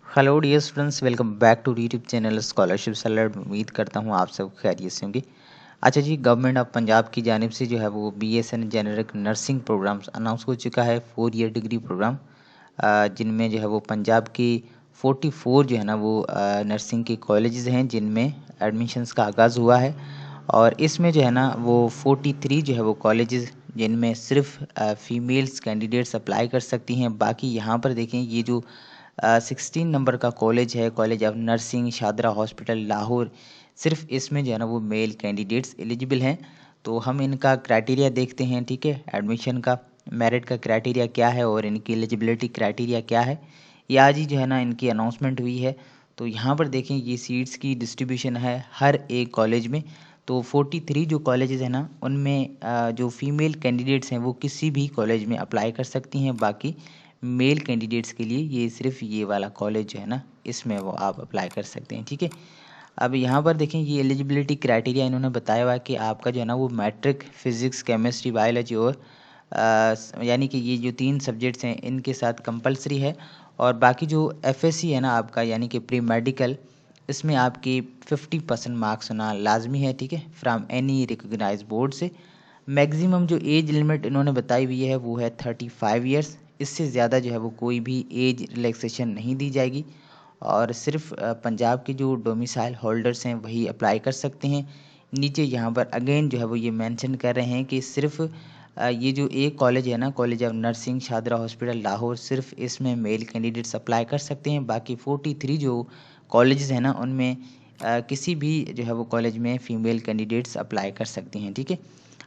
Hello dear students, welcome back to YouTube channel scholarship सैलड। उम्मीद करता हूँ आप सब खैरियत से होंगे। अच्छा जी, गवर्नमेंट ऑफ पंजाब की जानिब से जो है वो BSN generic nursing programmes announce हो चुका है, 4 ईयर डिग्री प्रोग्राम, जिनमें जो है वो पंजाब की 44 जो है ना वो नर्सिंग के कॉलेजेस हैं जिनमें एडमिशन्स का आगाज़ हुआ है। और इसमें जो है ना वो 43 जो है वो कॉलेजेस जिनमें सिर्फ फीमेल्स कैंडिडेट्स अप्लाई कर सकती हैं। बाकी यहाँ पर देखें, ये जो 16 नंबर का कॉलेज है, college of nursing Shahdara hospital Lahore, सिर्फ इसमें जो है ना वो मेल कैंडिडेट्स एलिजिबल हैं। तो हम इनका क्राइटेरिया देखते हैं, ठीक है, एडमिशन का मेरिट का क्राइटेरिया क्या है और इनकी एलिजिबिलिटी क्राइटेरिया क्या है। ये आज ही जो है ना इनकी अनाउंसमेंट हुई है। तो यहाँ पर देखें, ये सीट्स की डिस्ट्रीब्यूशन है हर एक कॉलेज में। तो 43 जो कॉलेजेस हैं ना उनमें जो फीमेल कैंडिडेट्स हैं वो किसी भी कॉलेज में अप्लाई कर सकती हैं। बाकी मेल कैंडिडेट्स के लिए ये सिर्फ ये वाला कॉलेज जो है ना इसमें वो आप अप्लाई कर सकते हैं, ठीक है। अब यहाँ पर देखें, ये एलिजिबिलिटी क्राइटेरिया इन्होंने बताया हुआ है कि आपका जो है ना वो मैट्रिक फिजिक्स केमिस्ट्री बायोलॉजी और यानी कि ये जो 3 सब्जेक्ट्स हैं इनके साथ कंपलसरी है। और बाकी जो FSC है ना आपका, यानी कि प्री मेडिकल, इसमें आपकी 50% मार्क्स होना लाजमी है, ठीक है, फ्रॉम एनी रिकॉग्नाइज बोर्ड से। मैक्सिमम जो एज लिमिट इन्होंने बताई हुई है वो है 35 ईयर्स। इससे ज़्यादा जो है वो कोई भी एज रिलैक्सेशन नहीं दी जाएगी और सिर्फ पंजाब के जो डोमिसाइल होल्डर्स हैं वही अप्लाई कर सकते हैं। नीचे यहाँ पर अगेन जो है वो ये मेंशन कर रहे हैं कि सिर्फ ये जो एक कॉलेज है ना, college of nursing Shahdara hospital Lahore, सिर्फ इसमें मेल कैंडिडेट्स अप्लाई कर सकते हैं। बाकी 43 जो कॉलेजेस हैं ना उनमें किसी भी जो है वो कॉलेज में फ़ीमेल कैंडिडेट्स अप्लाई कर सकती हैं, ठीक है।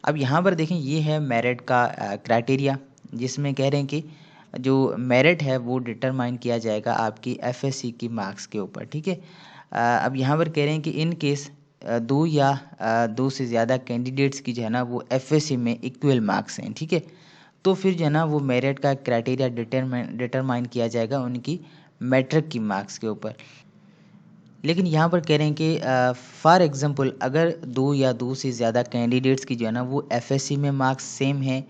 अब यहाँ पर देखें, ये है मेरिट का क्राइटेरिया, जिसमें कह रहे हैं कि जो मेरिट है वो डिटरमाइन किया जाएगा आपकी FSC की मार्क्स के ऊपर, ठीक है। अब यहाँ पर कह रहे हैं कि इन केस दो या दो से ज़्यादा कैंडिडेट्स की जो है ना वो FSC में इक्वल मार्क्स हैं, ठीक है, तो फिर जो है ना वो मेरिट का क्राइटेरिया डिटरमाइन किया जाएगा उनकी मैट्रिक की मार्क्स के ऊपर। लेकिन यहाँ पर कह रहे हैं कि फॉर एग्जांपल अगर दो या दो से ज़्यादा कैंडिडेट्स की जो है ना वो FSC में मार्क्स सेम है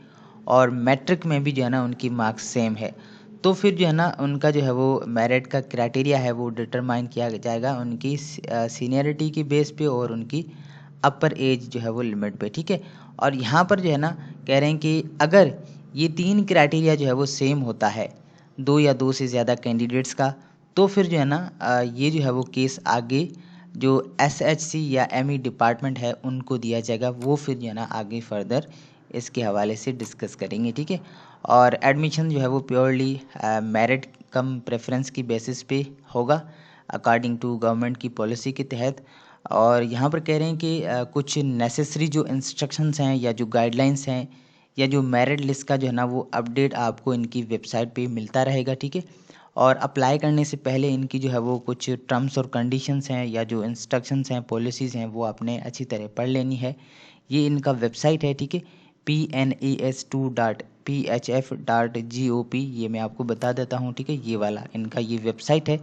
और मैट्रिक में भी जो है ना उनकी मार्क्स सेम है, तो फिर जो है ना उनका जो है वो मेरिट का क्राइटेरिया है वो डिटरमाइन किया जाएगा उनकी सीनियरिटी की बेस पे और उनकी अपर एज जो है वो लिमिट पे, ठीक है। और यहाँ पर जो है ना कह रहे हैं कि अगर ये 3 क्राइटेरिया जो है वो सेम होता है, दो या दो से ज़्यादा कैंडिडेट्स का, तो फिर जो है ना ये जो है वो केस आगे जो SHC या ME डिपार्टमेंट है उनको दिया जाएगा। वो फिर जो है ना आगे फर्दर इसके हवाले से डिस्कस करेंगे, ठीक है। और एडमिशन जो है वो प्योरली मेरिट कम प्रेफरेंस की बेसिस पे होगा अकॉर्डिंग टू गवर्नमेंट की पॉलिसी के तहत। और यहाँ पर कह रहे हैं कि कुछ नेसेसरी जो इंस्ट्रक्शंस हैं या जो गाइडलाइंस हैं या जो मेरिट लिस्ट का जो है ना वो अपडेट आपको इनकी वेबसाइट पे मिलता रहेगा, ठीक है। और अप्लाई करने से पहले इनकी जो है वो कुछ टर्म्स और कंडीशंस हैं या जो इंस्ट्रक्शंस हैं, पॉलिसीज़ हैं, वो आपने अच्छी तरह पढ़ लेनी है। ये इनका वेबसाइट है, ठीक है, PNAS2.PHF.GOP, ये मैं आपको बता देता हूँ, ठीक है। ये वाला इनका ये वेबसाइट है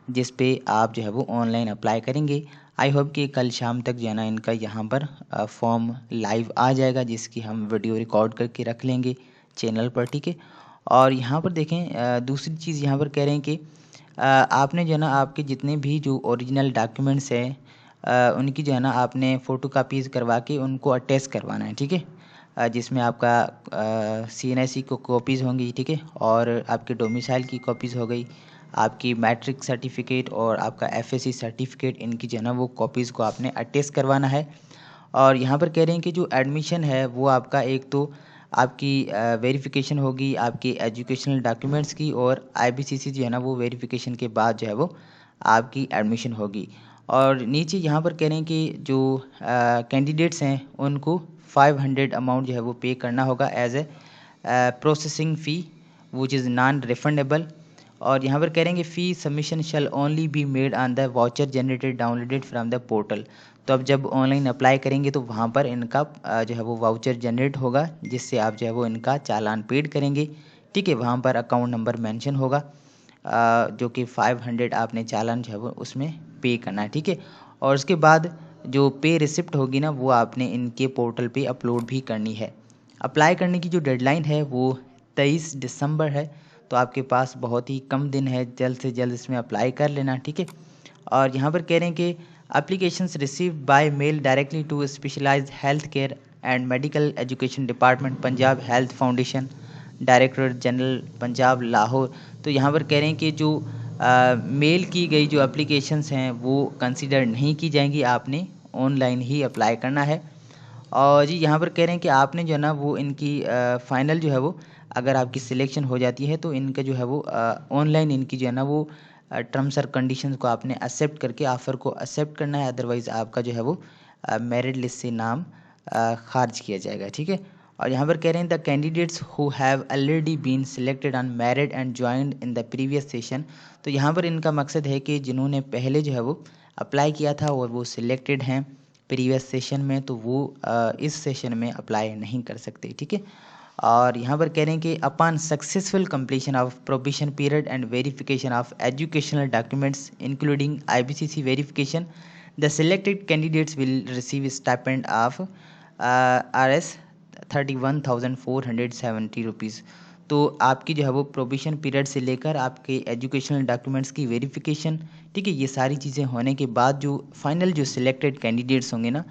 जिस पे आप जो है वो ऑनलाइन अप्लाई करेंगे। आई होप कि कल शाम तक जो है ना इनका यहाँ पर फॉर्म लाइव आ जाएगा, जिसकी हम वीडियो रिकॉर्ड करके रख लेंगे चैनल पर, ठीक है। और यहाँ पर देखें, दूसरी चीज़ यहाँ पर कह रहे हैं कि आपने जो है ना आपके जितने भी जो ओरिजिनल डॉक्यूमेंट्स हैं उनकी जो है ना आपने फ़ोटोकॉपीज़ करवा के उनको अटैच करवाना है, ठीक है। जिसमें आपका CNSE को कॉपीज़ होंगी, ठीक है, और आपके डोमिसाइल की कॉपीज़ हो गई, आपकी मैट्रिक सर्टिफिकेट और आपका FSC सर्टिफिकेट, इनकी जो है ना वो कॉपीज़ को आपने अटैच करवाना है। और यहाँ पर कह रहे हैं कि जो एडमिशन है वो आपका एक तो आपकी वेरिफिकेशन होगी आपकी एजुकेशनल डॉक्यूमेंट्स की, और IBCC जो है ना वो वेरिफिकेशन के बाद जो है वो आपकी एडमिशन होगी। और नीचे यहाँ पर कह रहे हैं कि जो कैंडिडेट्स हैं उनको 500 अमाउंट जो है वो पे करना होगा as a processing fee which is non refundable. और यहाँ पर कह रहे हैं कि fee submission shall only be made on the voucher generated downloaded from the portal. तो अब जब ऑनलाइन अप्लाई करेंगे तो वहाँ पर इनका जो है वो वाउचर जनरेट होगा, जिससे आप जो है वो इनका चालान पेड करेंगे, ठीक है। वहाँ पर अकाउंट नंबर मेंशन होगा जो कि 500 आपने चालान जो है वो उसमें पे करना है, ठीक है। और उसके बाद जो पे रिसिप्ट होगी ना वो आपने इनके पोर्टल पे अपलोड भी करनी है। अप्लाई करने की जो डेडलाइन है वो 23 दिसंबर है। तो आपके पास बहुत ही कम दिन है, जल्द से जल्द इसमें अप्लाई कर लेना, ठीक है। और यहाँ पर कह रहे हैं कि applications received by mail directly to specialised health care and medical education department, Punjab health foundation, directorate general Punjab Lahore. तो यहाँ पर कह रहे हैं कि जो मेल की गई जो एप्लीकेशंस हैं वो कंसीडर नहीं की जाएंगी, आपने ऑनलाइन ही अप्लाई करना है। और जी यहाँ पर कह रहे हैं कि आपने जो है ना वो इनकी फाइनल जो है वो, अगर आपकी सिलेक्शन हो जाती है तो इनका जो है वो ऑनलाइन इनकी जो है ना वो टर्म्स और कंडीशंस को आपने एक्सेप्ट करके ऑफ़र को एक्सेप्ट करना है, अदरवाइज़ आपका जो है वो मेरिट लिस्ट से नाम खारिज किया जाएगा, ठीक है। और यहाँ पर कह रहे हैं the candidates who have already been selected on merit and joined in the previous session. तो यहाँ पर इनका मकसद है कि जिन्होंने पहले जो है वो अप्लाई किया था और वो सिलेक्टेड हैं प्रीवियस सेशन में, तो वो इस सेशन में अप्लाई नहीं कर सकते, ठीक है। और यहाँ पर कह रहे हैं कि upon successful completion of probation period and verification of educational documents including IBCC verification, the selected candidates will receive stipend of RS 31,470 rupees. तो आपकी जो है वो प्रोबेशन पीरियड से लेकर आपके एजुकेशनल डॉक्यूमेंट्स की वेरिफिकेशन, ठीक है, ये सारी चीज़ें होने के बाद जो फाइनल जो सिलेक्टेड कैंडिडेट्स होंगे ना,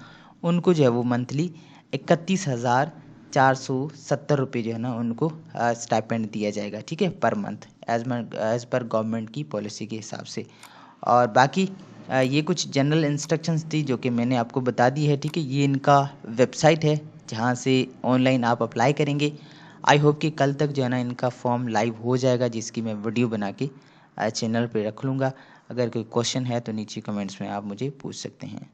उनको जो है वो मंथली 31,470 रुपये जो है ना उनको स्टाइपेंड दिया जाएगा, ठीक है, per month as per government की पॉलिसी के हिसाब से। और बाकी ये कुछ जनरल इंस्ट्रक्शंस थी जो कि मैंने आपको बता दी है, ठीक है। ये इनका वेबसाइट है जहाँ से ऑनलाइन आप अप्लाई करेंगे। आई होप कि कल तक जो है ना इनका फॉर्म लाइव हो जाएगा, जिसकी मैं वीडियो बना के चैनल पे रख लूँगा। अगर कोई क्वेश्चन है तो नीचे कमेंट्स में आप मुझे पूछ सकते हैं।